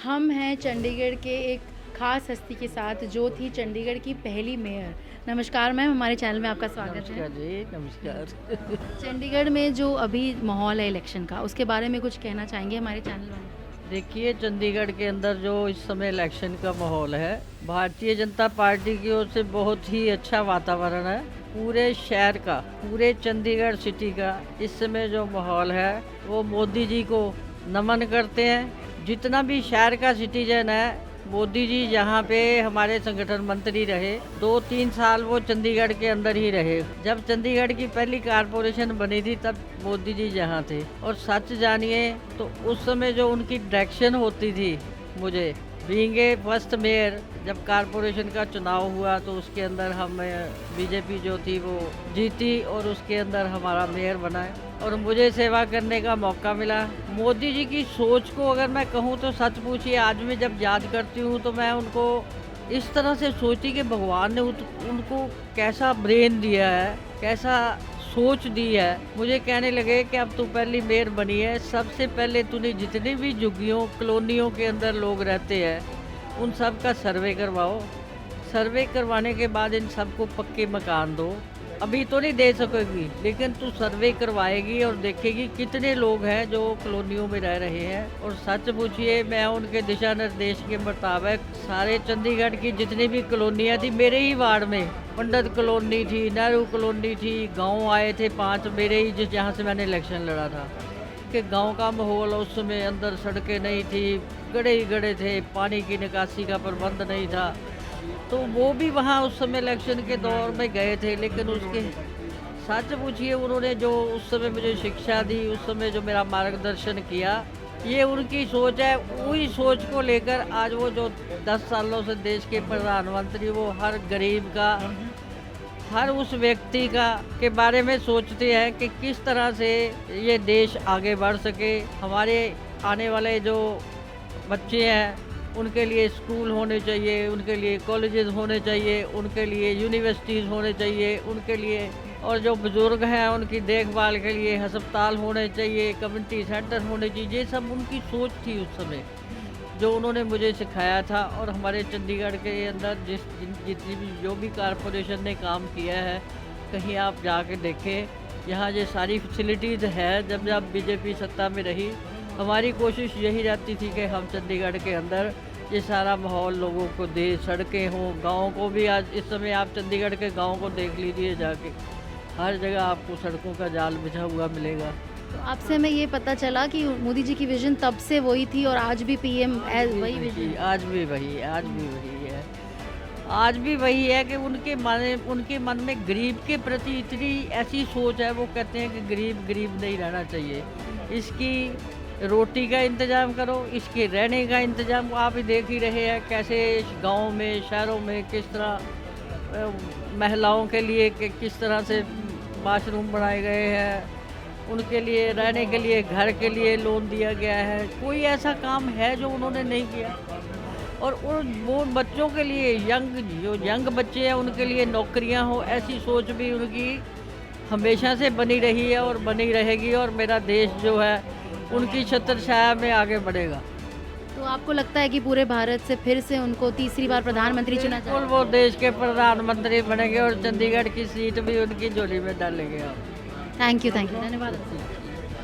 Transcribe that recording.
हम हैं चंडीगढ़ के एक खास हस्ती के साथ जो थी चंडीगढ़ की पहली मेयर। नमस्कार मैम, हमारे चैनल में आपका स्वागत है। नमस्कार जी, नमस्कार। चंडीगढ़ में जो अभी माहौल है इलेक्शन का, उसके बारे में कुछ कहना चाहेंगे हमारे चैनल वालों को? देखिए, चंडीगढ़ के अंदर जो इस समय इलेक्शन का माहौल है, भारतीय जनता पार्टी की ओर से बहुत ही अच्छा वातावरण है। पूरे शहर का, पूरे चंडीगढ़ सिटी का इस समय जो माहौल है वो मोदी जी को नमन करते हैं। जितना भी शहर का सिटीजन है, मोदी जी यहाँ पे हमारे संगठन मंत्री रहे, 2-3 साल वो चंडीगढ़ के अंदर ही रहे। जब चंडीगढ़ की पहली कारपोरेशन बनी थी तब मोदी जी यहाँ थे। और सच जानिए तो उस समय जो उनकी डायरेक्शन होती थी, मुझे बीइंग ए फर्स्ट मेयर, जब कारपोरेशन का चुनाव हुआ तो उसके अंदर हम बीजेपी जो थी वो जीती और उसके अंदर हमारा मेयर बना है और मुझे सेवा करने का मौका मिला। मोदी जी की सोच को अगर मैं कहूँ तो सच पूछिए, आज मैं जब याद करती हूँ तो मैं उनको इस तरह से सोचती कि भगवान ने उनको कैसा ब्रेन दिया है, कैसा सोच दी है। मुझे कहने लगे कि अब तू पहली मेयर बनी है, सबसे पहले तूने जितने भी झुग्गियों कॉलोनियों के अंदर लोग रहते हैं उन सब का सर्वे करवाओ। सर्वे करवाने के बाद इन सबको पक्के मकान दो। अभी तो नहीं दे सकेगी, लेकिन तू सर्वे करवाएगी और देखेगी कितने लोग हैं जो कॉलोनियों में रह रहे हैं। और सच पूछिए, मैं उनके दिशा निर्देश के मुताबिक सारे चंडीगढ़ की जितनी भी कॉलोनियाँ थी मेरे ही वार्ड में, पंडित कॉलोनी थी, नेहरू कॉलोनी थी, गाँव आए थे 5 मेरे ही, जहाँ से मैंने इलेक्शन लड़ा था, कि गांव का माहौल उस समय अंदर सड़कें नहीं थी, गड्ढे ही गड्ढे थे, पानी की निकासी का प्रबंध नहीं था। तो वो भी वहाँ उस समय इलेक्शन के दौर में गए थे, लेकिन उसके सच पूछिए उन्होंने जो उस समय मुझे शिक्षा दी, उस समय जो मेरा मार्गदर्शन किया, ये उनकी सोच है। वही सोच को लेकर आज वो जो 10 सालों से देश के प्रधानमंत्री, वो हर गरीब का, हर उस व्यक्ति का के बारे में सोचते हैं कि किस तरह से ये देश आगे बढ़ सके। हमारे आने वाले जो बच्चे हैं उनके लिए स्कूल होने चाहिए, उनके लिए कॉलेजेस होने चाहिए, उनके लिए यूनिवर्सिटीज़ होने चाहिए, उनके लिए, और जो बुज़ुर्ग हैं उनकी देखभाल के लिए अस्पताल होने चाहिए, कम्युनिटी सेंटर होने चाहिए। ये सब उनकी सोच थी उस समय, जो उन्होंने मुझे सिखाया था। और हमारे चंडीगढ़ के अंदर जितनी भी जो भी कारपोरेशन ने काम किया है, कहीं आप जाके देखें, यहाँ ये सारी फैसिलिटीज़ है। जब बीजेपी सत्ता में रही, हमारी कोशिश यही रहती थी कि हम चंडीगढ़ के अंदर ये सारा माहौल लोगों को दे, सड़कें हों, गाँव को भी। आज इस समय आप चंडीगढ़ के गाँव को देख लीजिए जाके, हर जगह आपको सड़कों का जाल बिछा हुआ मिलेगा। तो आपसे हमें ये पता चला कि मोदी जी की विजन तब से वही थी और आज भी पीएम वही विजन। आज भी वही है, आज भी वही है, आज भी वही है कि उनके मन में गरीब के प्रति इतनी ऐसी सोच है। वो कहते हैं कि गरीब गरीब नहीं रहना चाहिए, इसकी रोटी का इंतज़ाम करो, इसके रहने का इंतज़ाम। आप ही देख ही रहे हैं कैसे गाँव में, शहरों में किस तरह महिलाओं के लिए किस तरह से वाशरूम बनाए गए हैं, उनके लिए रहने के लिए, घर के लिए लोन दिया गया है। कोई ऐसा काम है जो उन्होंने नहीं किया। और वो बच्चों के लिए, जो यंग बच्चे हैं उनके लिए नौकरियां हो, ऐसी सोच भी उनकी हमेशा से बनी रही है और बनी रहेगी। और मेरा देश जो है उनकी छत्र छाया में आगे बढ़ेगा। तो आपको लगता है कि पूरे भारत से फिर से उनको तीसरी बार प्रधानमंत्री चुना जाए? बिल्कुल, वो देश के प्रधानमंत्री बनेंगे और चंडीगढ़ की सीट भी उनकी झोली में डालेंगे। थैंक यू, धन्यवाद।